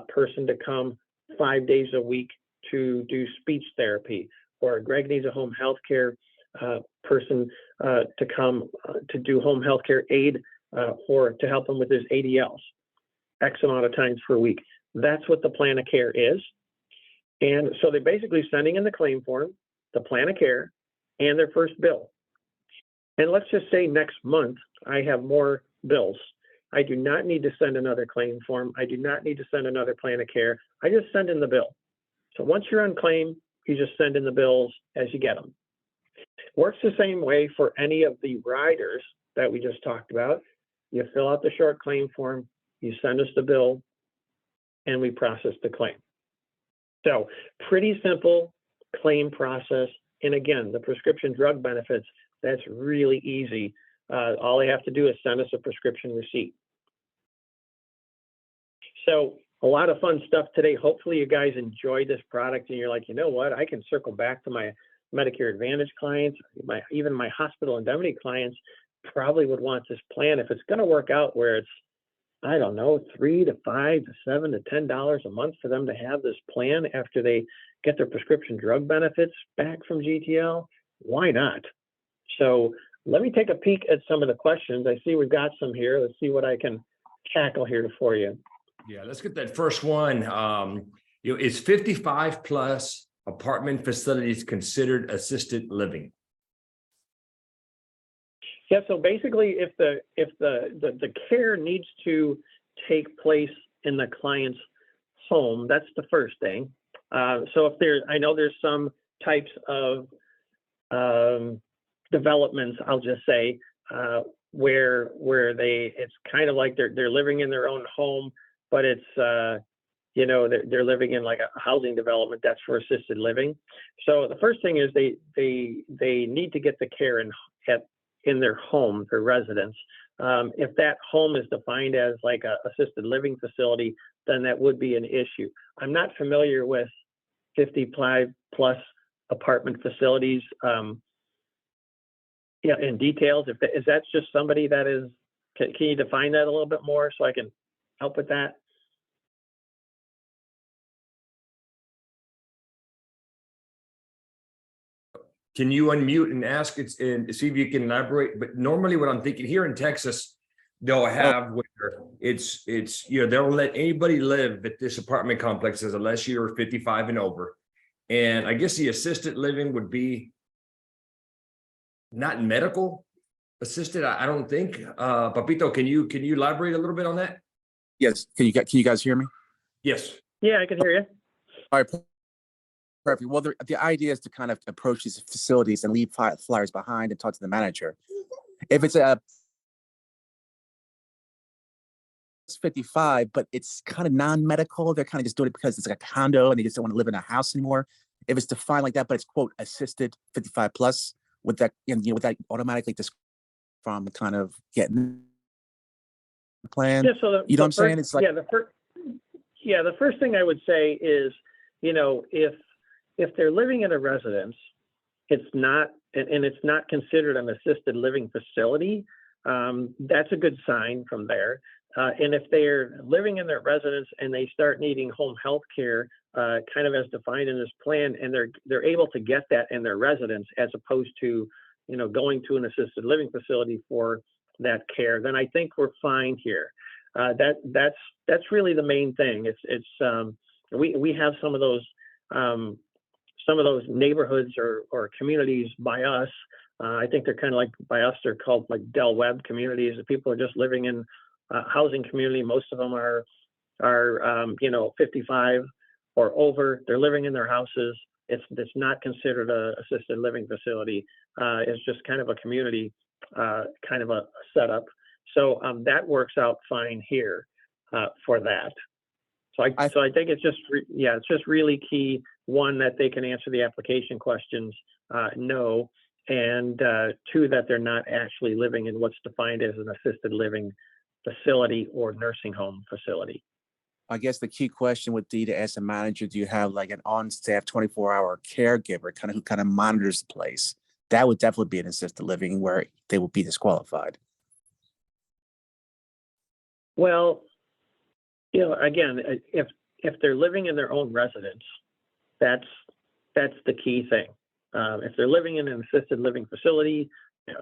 person to come 5 days a week to do speech therapy, or Greg needs a home health care person to come to do home health care aid or to help him with his ADLs, X amount of times per week. That's what the plan of care is. And so they're basically sending in the claim form, the plan of care, and their first bill. And let's just say next month I have more bills. I do not need to send another claim form. I do not need to send another plan of care. I just send in the bill. So once you're on claim, you just send in the bills as you get them. Works the same way for any of the riders that we just talked about. You fill out the short claim form, you send us the bill, and we process the claim. So pretty simple claim process. And again, the prescription drug benefits, that's really easy. All they have to do is send us a prescription receipt. So a lot of fun stuff today. Hopefully you guys enjoyed this product and you're like, you know what, I can circle back to my Medicare Advantage clients, even my hospital indemnity clients probably would want this plan if it's going to work out where it's, I don't know, $3 to $5 to $7 to $10 a month for them to have this plan after they get their prescription drug benefits back from GTL. Why not? So let me take a peek at some of the questions. I see we've got some here. Let's see what I can tackle here for you. Yeah, let's get that first one. Is 55 plus apartment facilities considered assisted living? Yeah, so basically if the care needs to take place in the client's home, that's the first thing. So if I know there's some types of developments, I'll just say, where it's kind of like they're living in their own home, but it's they're living in like a housing development that's for assisted living. So the first thing is they need to get the care in their home, their residence. If that home is defined as like a assisted living facility, then that would be an issue. I'm not familiar with 55 plus apartment facilities. In details, is that just somebody that is, can you define that a little bit more so I can help with that? Can you unmute and ask it and see if you can elaborate? But normally what I'm thinking here in Texas, they'll have where it's they'll let anybody live at this apartment complexes unless you're 55 and over. And I guess the assisted living would be not medical assisted, I don't think. Papito, can you elaborate a little bit on that? Yes. Can you guys hear me? Yes. Yeah, I can hear you. All right. Perfect. Well, the idea is to kind of approach these facilities and leave flyers behind and talk to the manager. If it's it's 55, but it's kind of non-medical, they're kind of just doing it because it's like a condo and they just don't want to live in a house anymore. If it's defined like that, but it's quote assisted 55 plus, with that, with that automatically just from kind of getting the plan. Yeah, so you know what I'm saying? It's like the first thing I would say is, if they're living in a residence, it's not, and it's not considered an assisted living facility, that's a good sign from there. And if they're living in their residence and they start needing home health care, kind of as defined in this plan, and they're able to get that in their residence as opposed to, going to an assisted living facility for that care, then I think we're fine here. That's really the main thing. We have some of those neighborhoods or communities by us. I think they're kind of like by us, they're called like Del Webb communities. People are just living in housing community. Most of them are 55 or over. They're living in their houses. It's not considered a assisted living facility. It's just kind of a community, kind of a setup. So that works out fine here for that. So I think it's just really key, one, that they can answer the application questions, no, and two, that they're not actually living in what's defined as an assisted living facility or nursing home facility. I guess the key question would be to ask the manager, do you have like an on-staff 24-hour caregiver who kind of monitors the place? That would definitely be an assisted living where they would be disqualified. Well, again, if they're living in their own residence, that's the key thing. If they're living in an assisted living facility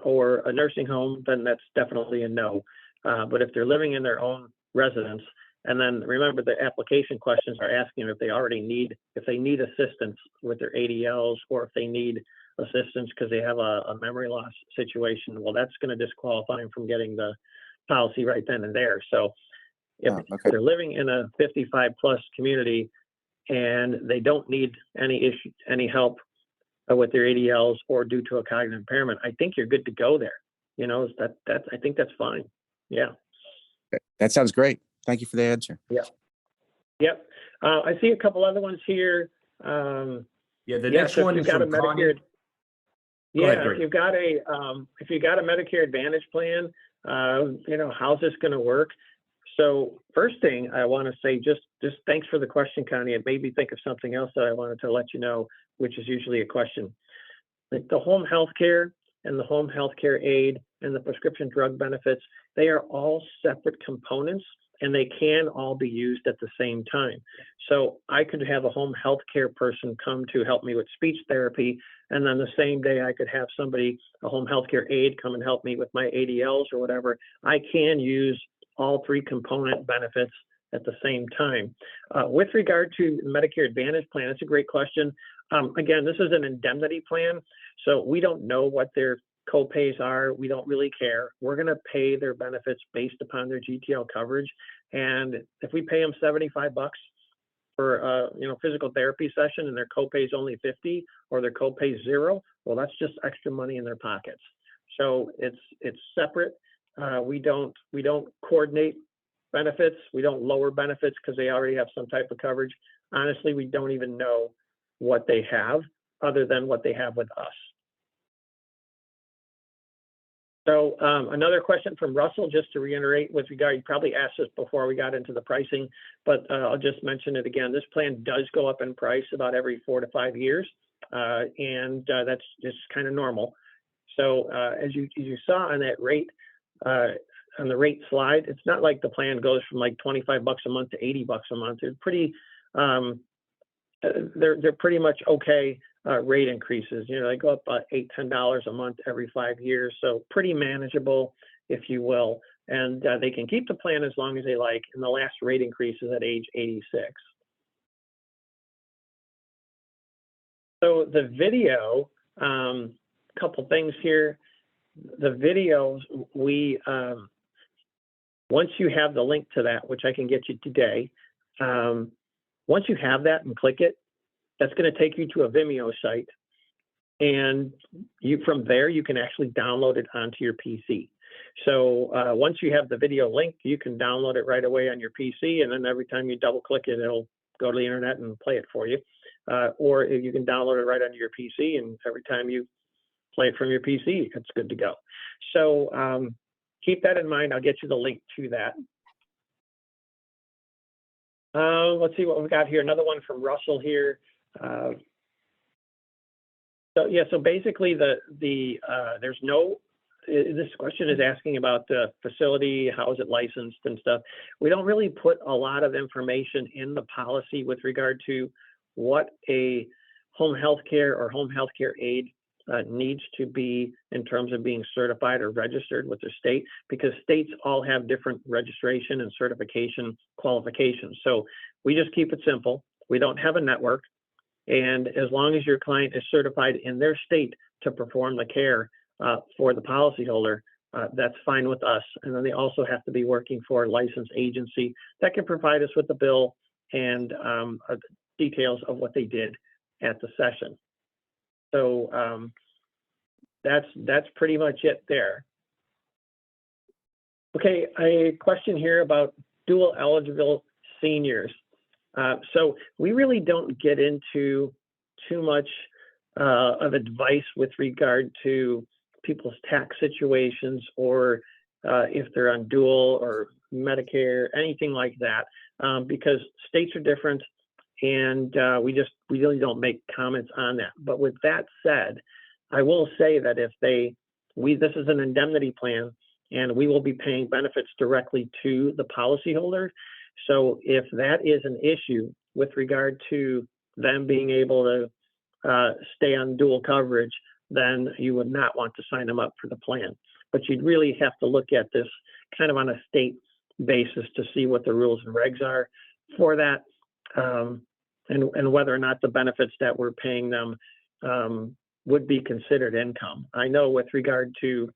or a nursing home, then that's definitely a no. But if they're living in their own residence, and then remember the application questions are asking if they need assistance with their ADLs, or if they need assistance because they have a memory loss situation, well, that's going to disqualify them from getting the policy right then and there. So if they're living in a 55 plus community and they don't need any help with their ADLs or due to a cognitive impairment, I think you're good to go there. I think that's fine. Yeah. That sounds great. Thank you for the answer. Yeah. Yep. I see a couple other ones here. The next one is from Medicare. Go ahead, if you've got a Medicare Advantage plan, how's this going to work? So first thing I want to say, just thanks for the question, Connie. It made me think of something else that I wanted to let you know, which is usually a question. the home health care and the home health care aid and the prescription drug benefits, they are all separate components and they can all be used at the same time. So I could have a home health care person come to help me with speech therapy, and then the same day I could have somebody, a home health care aide, come and help me with my ADLs or whatever. I can use all three component benefits at the same time. With regard to Medicare Advantage plan, that's a great question. Again, this is an indemnity plan, so we don't know what their co-pays are. We don't really care. We're going to pay their benefits based upon their GTL coverage. And if we pay them $75 for a physical therapy session and their co-pay is only $50 or their co-pay is $0, well, that's just extra money in their pockets. So it's separate. We don't coordinate benefits. We don't lower benefits because they already have some type of coverage. Honestly, we don't even know what they have other than what they have with us. So another question from Russell, just to reiterate with regard, you probably asked this before we got into the pricing, but I'll just mention it again. This plan does go up in price about every 4 to 5 years, and that's just kind of normal. So as you saw on that rate, on the rate slide, it's not like the plan goes from like $25 a month to $80 a month. They're pretty, they're pretty much okay rate increases. They go up $8, $10 a month every 5 years. So pretty manageable, if you will. And they can keep the plan as long as they like. And the last rate increase is at age 86. So the video, couple things here. The videos, once you have the link to that, which I can get you today, once you have that and click it, that's going to take you to a Vimeo site. And from there, you can actually download it onto your PC. So once you have the video link, you can download it right away on your PC. And then every time you double click it, it'll go to the internet and play it for you. Or you can download it right onto your PC. And every time you play it from your PC, it's good to go. So keep that in mind. I'll get you the link to that. Let's see what we've got here. Another one from Russell here. So basically there's no, this question is asking about the facility, how is it licensed and stuff. We don't really put a lot of information in the policy with regard to what a home health care or home health care aid needs to be in terms of being certified or registered with their state, because states all have different registration and certification qualifications. So we just keep it simple. We don't have a network. And as long as your client is certified in their state to perform the care for the policyholder, that's fine with us. And then they also have to be working for a licensed agency that can provide us with the bill and details of what they did at the session. So that's pretty much it there. Okay, a question here about dual eligible seniors. So we really don't get into too much of advice with regard to people's tax situations or if they're on dual or Medicare, anything like that, because states are different. And we really don't make comments on that. But with that said, I will say that if this is an indemnity plan, and we will be paying benefits directly to the policyholder. So if that is an issue with regard to them being able to stay on dual coverage, then you would not want to sign them up for the plan. But you'd really have to look at this kind of on a state basis to see what the rules and regs are for that. And whether or not the benefits that we're paying them would be considered income. I know with regard to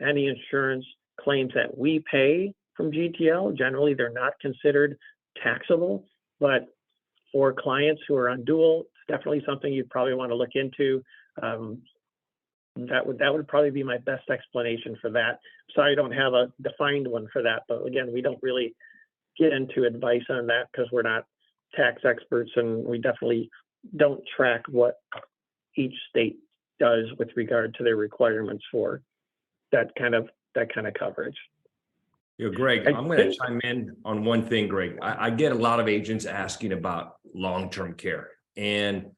any insurance claims that we pay from GTL, generally they're not considered taxable, but for clients who are on dual, it's definitely something you'd probably want to look into. That would probably be my best explanation for that. Sorry, I don't have a defined one for that, but again, we don't really get into advice on that because we're not tax experts, and we definitely don't track what each state does with regard to their requirements for that kind of coverage. Greg, I'm going to chime in on one thing, Greg. I get a lot of agents asking about long-term care, and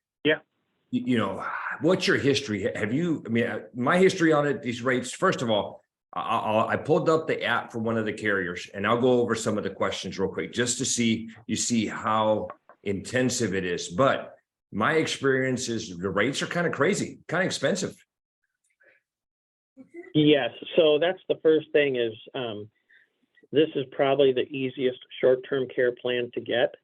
you know, what's your history? Have you, I mean, my history on it, these rates, first of all, I pulled up the app for one of the carriers and I'll go over some of the questions real quick just to see, you see how intensive it is. But my experience is the rates are kind of crazy, kind of expensive. Yes, so that's the first thing is this is probably the easiest short-term care plan to get.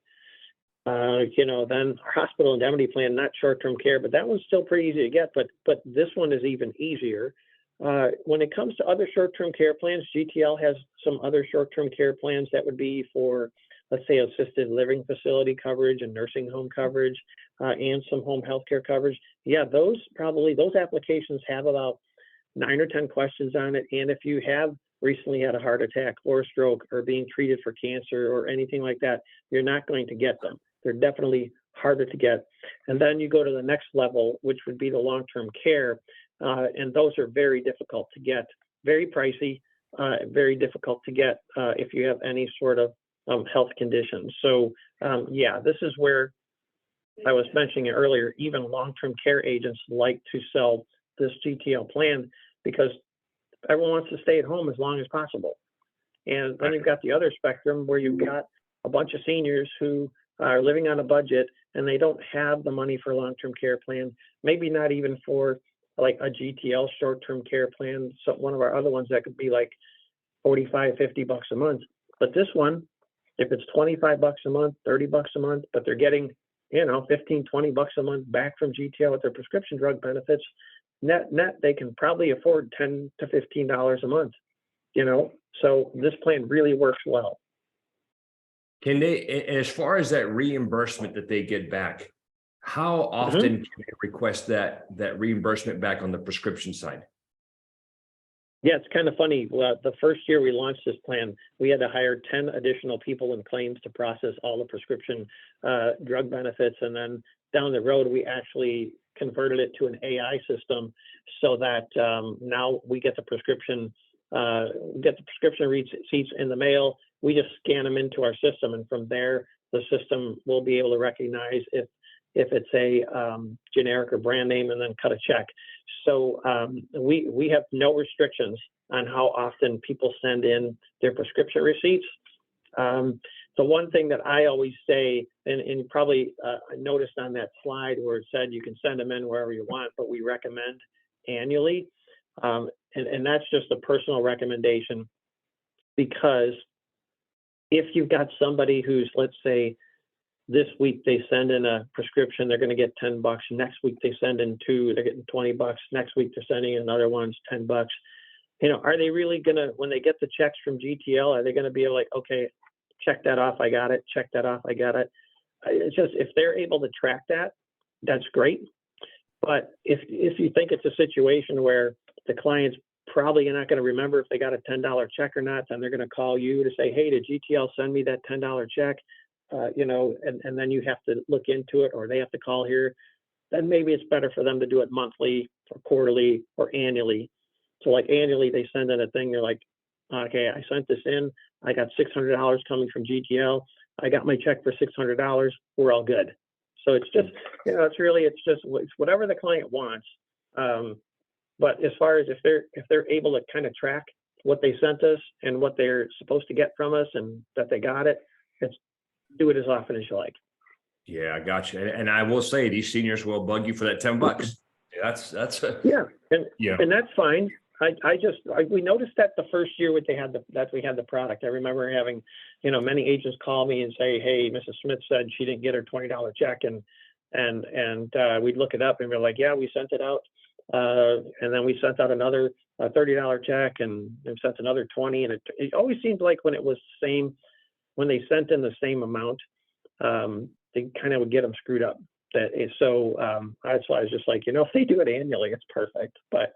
You know, then hospital indemnity plan, not short-term care, but that one's still pretty easy to get, but this one is even easier. When it comes to other short-term care plans, GTL has some other short-term care plans that would be for, let's say, assisted living facility coverage and nursing home coverage, and some home health care coverage. Yeah, those applications have about 9 or 10 questions on it. And if you have recently had a heart attack or a stroke or being treated for cancer or anything like that, you're not going to get them. They're definitely harder to get. And then you go to the next level, which would be the long-term care. And those are very difficult to get, very pricey, very difficult to get if you have any sort of health conditions. So yeah, this is where I was mentioning earlier, even long-term care agents like to sell this GTL plan because everyone wants to stay at home as long as possible. And then you've got the other spectrum where you've got a bunch of seniors who are living on a budget and they don't have the money for a long-term care plan, maybe not even for like a GTL short-term care plan. So one of our other ones that could be like 45, 50 bucks a month. But this one, if it's 25 bucks a month, 30 bucks a month, but they're getting, you know, 15, 20 bucks a month back from GTL with their prescription drug benefits, net, they can probably afford $10 to $15 a month, you know? So this plan really works well. Can they, as far as that reimbursement that they get back, how often can they request that reimbursement back on the prescription side? Yeah, it's kind of funny. The first year we launched this plan, we had to hire 10 additional people in claims to process all the prescription drug benefits. And then down the road, we actually converted it to an AI system so that now we get the prescription receipts in the mail. We just scan them into our system. And from there, the system will be able to recognize if it's a generic or brand name and then cut a check. So we have no restrictions on how often people send in their prescription receipts. The one thing that I always say, and probably noticed on that slide where it said you can send them in wherever you want, but we recommend annually. And that's just a personal recommendation because if you've got somebody who's, let's say, this week they send in a prescription, they're going to get 10 bucks. Next week they send in 2, they're getting 20 bucks. Next week they're sending in another one's 10 bucks. You know, are they really going to, when they get the checks from GTL, are they going to be like, okay, check that off, I got it. Check that off, I got it. It's just, if they're able to track that, that's great. But if you think it's a situation where the client's probably not going to remember if they got a $10 check or not, then they're going to call you to say, hey, did GTL send me that $10 check? You know, and then you have to look into it or they have to call here, then maybe it's better for them to do it monthly or quarterly or annually. So like annually, they send in a thing, they're like, okay, I sent this in, I got $600 coming from GTL, I got my check for $600, we're all good. So it's just, you know, it's whatever the client wants. But as far as if they're able to kind of track what they sent us and what they're supposed to get from us and that they got it, it's do it as often as you like. Yeah, I got you. And I will say these seniors will bug you for that 10 bucks. That's yeah. And that's fine. We noticed that the first year we had the product. I remember having, you know, many agents call me and say, hey, Mrs. Smith said she didn't get her $20 check. And we'd look it up and we're like, yeah, we sent it out. And then we sent out another $30 check and sent another 20. And it always seemed like when it was the same, when they sent in the same amount, they kind of would get them screwed up. So that's why I was just like, you know, if they do it annually, it's perfect. But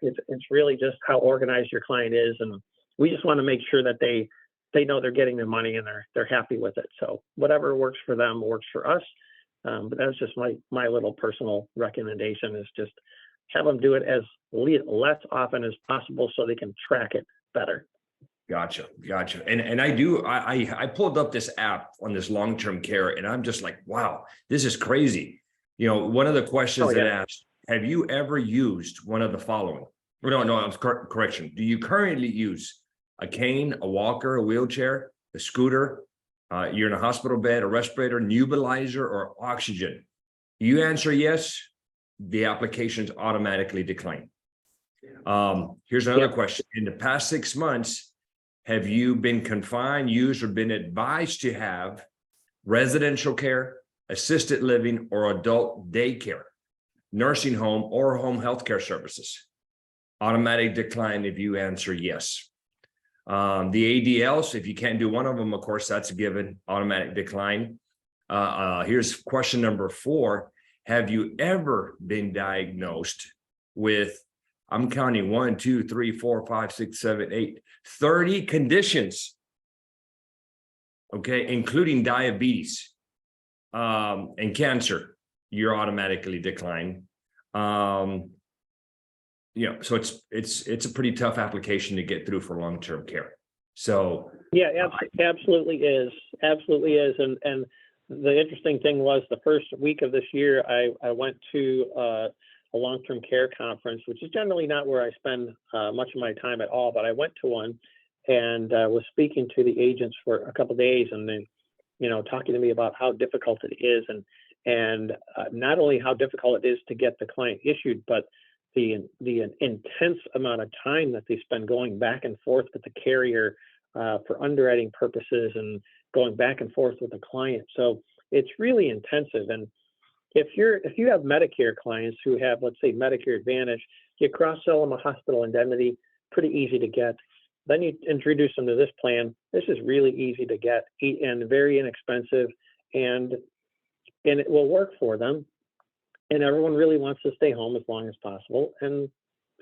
it's really just how organized your client is, and we just want to make sure that they know they're getting their money and they're happy with it. So whatever works for them works for us. But that's just my little personal recommendation is just have them do it as less often as possible so they can track it better. Gotcha. And I pulled up this app on this long-term care and I'm just like, wow, this is crazy. One of the questions Oh, that yeah. asked, have you ever used one of the following? No, correction. Do you currently use a cane, a walker, a wheelchair, a scooter? You're in a hospital bed, a respirator, nebulizer, or oxygen? You answer yes, the application's automatically declined. Here's another question. In the past 6 months, have you been confined, used, or been advised to have residential care, assisted living, or adult daycare, nursing home, or home health care services? Automatic decline if you answer yes. The ADLs, if you can't do one of them, of course, that's a given, automatic decline. Here's question number 4. Have you ever been diagnosed with, I'm counting 1, 2, 3, 4, 5, 6, 7, 8, 30 conditions, okay, including diabetes and cancer? You're automatically declined. So it's a pretty tough application to get through for long-term care. So Yeah, absolutely is. Absolutely is. And the interesting thing was the first week of this year, I went to a long-term care conference, which is generally not where I spend much of my time at all, but I went to one and was speaking to the agents for a couple of days, and then, talking to me about how difficult it is, and not only how difficult it is to get the client issued, but the intense amount of time that they spend going back and forth with the carrier for underwriting purposes and going back and forth with the client. So it's really intensive. And if you have Medicare clients who have, let's say, Medicare Advantage, you cross-sell them a hospital indemnity, pretty easy to get. Then you introduce them to this plan. This is really easy to get and very inexpensive, and it will work for them. And everyone really wants to stay home as long as possible, and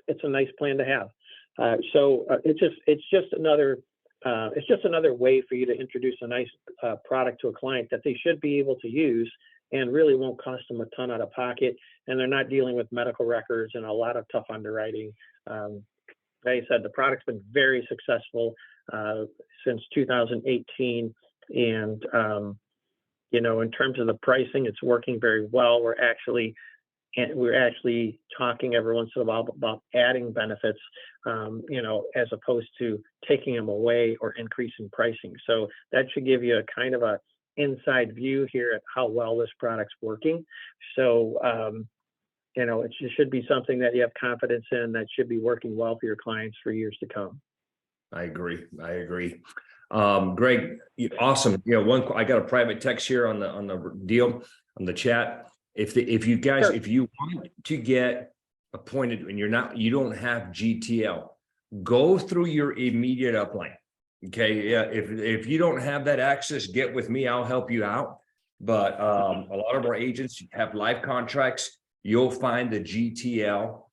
it's a nice plan to have. It's just another way for you to introduce a nice product to a client that they should be able to use, and really won't cost them a ton out of pocket. And they're not dealing with medical records and a lot of tough underwriting. Like I said, the product's been very successful since 2018, and in terms of the pricing, it's working very well. We're actually talking every once in a while about adding benefits, as opposed to taking them away or increasing pricing. So that should give you a kind of a inside view here at how well this product's working. So, it should be something that you have confidence in, that should be working well for your clients for years to come. I agree. Greg, awesome. I got a private text here on the deal, on the chat. If you guys, Sure. if you want to get appointed and you don't have GTL, go through your immediate upline. Okay. Yeah. If you don't have that access, get with me. I'll help you out. But a lot of our agents have life contracts. You'll find the GTL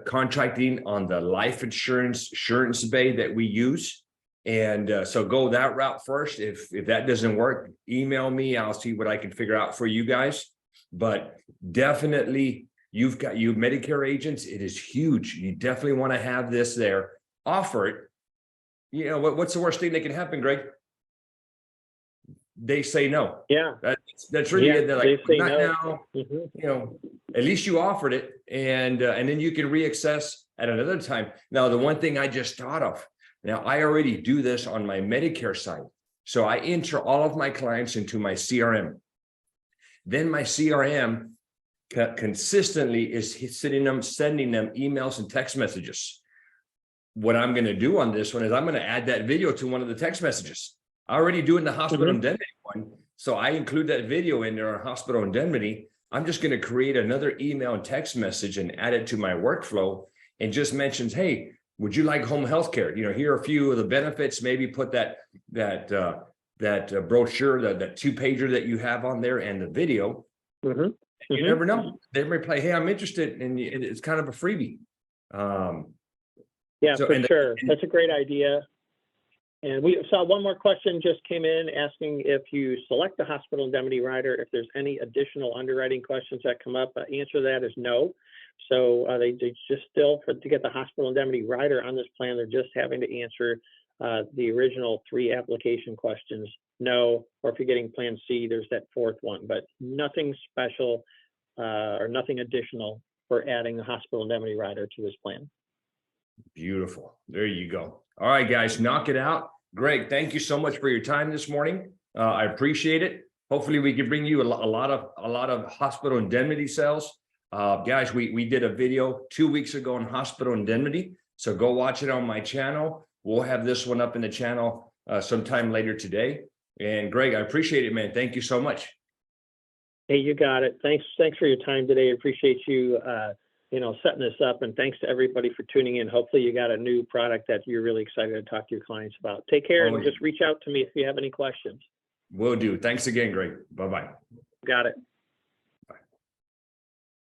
contracting on the life insurance bay that we use. And so go that route first. If that doesn't work, email me. I'll see what I can figure out for you guys. But definitely, you Medicare agents, it is huge. You definitely want to have this there. Offer it. What's the worst thing that can happen, Greg? They say no. Yeah. That's really it. They're like, they say not no. now. Mm-hmm. At least you offered it, and then you can reaccess at another time. Now, the one thing I just thought of. Now, I already do this on my Medicare side. So I enter all of my clients into my CRM. Then my CRM consistently is sending them emails and text messages. What I'm going to do on this one is I'm going to add that video to one of the text messages. I already do in the hospital indemnity one. So I include that video in their hospital indemnity. I'm just going to create another email and text message and add it to my workflow, and just mentions, hey, would you like home health care? Here are a few of the benefits. Maybe put that brochure, that 2-pager that you have on there, and the video. Mm-hmm. You never know. They may play, hey, I'm interested, and it's kind of a freebie. Yeah, for sure. That's a great idea. And we saw one more question just came in asking if you select the hospital indemnity rider, if there's any additional underwriting questions that come up. Answer to that is no. So they just still, to get the hospital indemnity rider on this plan, they're just having to answer the original 3 application questions, no. Or if you're getting Plan C, there's that 4th one, but nothing special or nothing additional for adding a hospital indemnity rider to his plan. Beautiful. There you go. All right, guys, knock it out. Greg, thank you so much for your time this morning. I appreciate it. Hopefully we can bring you a lot of hospital indemnity sales. Guys, we did a video 2 weeks ago on hospital indemnity. So go watch it on my channel. We'll have this one up in the channel sometime later today. And Greg, I appreciate it, man. Thank you so much. Hey, you got it. Thanks for your time today. I appreciate you, setting this up, and thanks to everybody for tuning in. Hopefully you got a new product that you're really excited to talk to your clients about. Take care and just reach out to me if you have any questions. Will do. Thanks again, Greg. Bye-bye. Got it.